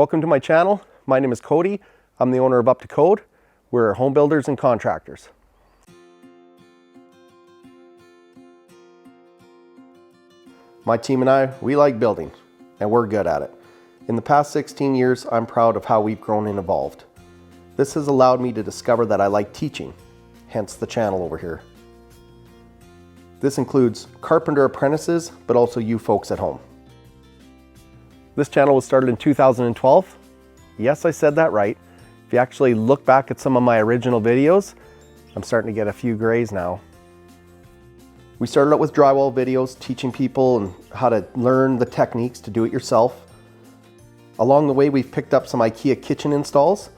Welcome to my channel. My name is Kody. I'm the owner of Up to Kode. We're home builders and contractors. My team and I, we like building, and we're good at it. In the past 16 years, I'm proud of how we've grown and evolved. This has allowed me to discover that I like teaching, hence the channel over here. This includes carpenter apprentices, but also you folks at home. This channel was started in 2012. Yes, I said that right. If you actually look back at some of my original videos, I'm starting to get a few grays now. We started out with drywall videos, teaching people how to learn the techniques to do it yourself. Along the way, we've picked up some IKEA kitchen installs.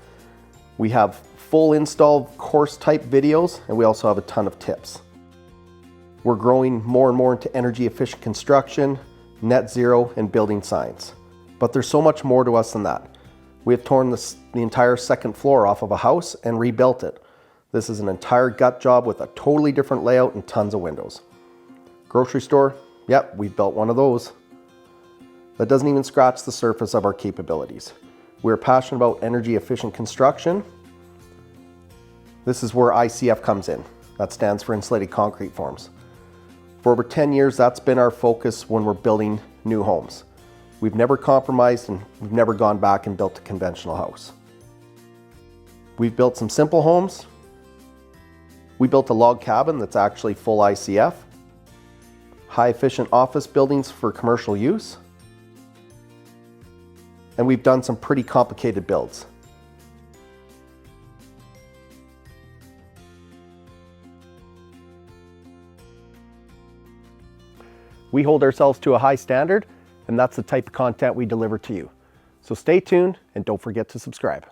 We have full install course type videos, and we also have a ton of tips. We're growing more and more into energy efficient construction, net zero, and building science. But there's so much more to us than that. We have torn the entire second floor off of a house and rebuilt it. This is an entire gut job with a totally different layout and tons of windows. Grocery store, yep, we've built one of those. That doesn't even scratch the surface of our capabilities. We're passionate about energy efficient construction. This is where ICF comes in. That stands for insulated concrete forms. For over 10 years, that's been our focus when we're building new homes. We've never compromised, and we've never gone back and built a conventional house. We've built some simple homes. We built a log cabin that's actually full ICF. High efficient office buildings for commercial use. And we've done some pretty complicated builds. We hold ourselves to a high standard, and that's the type of content we deliver to you. So stay tuned and don't forget to subscribe.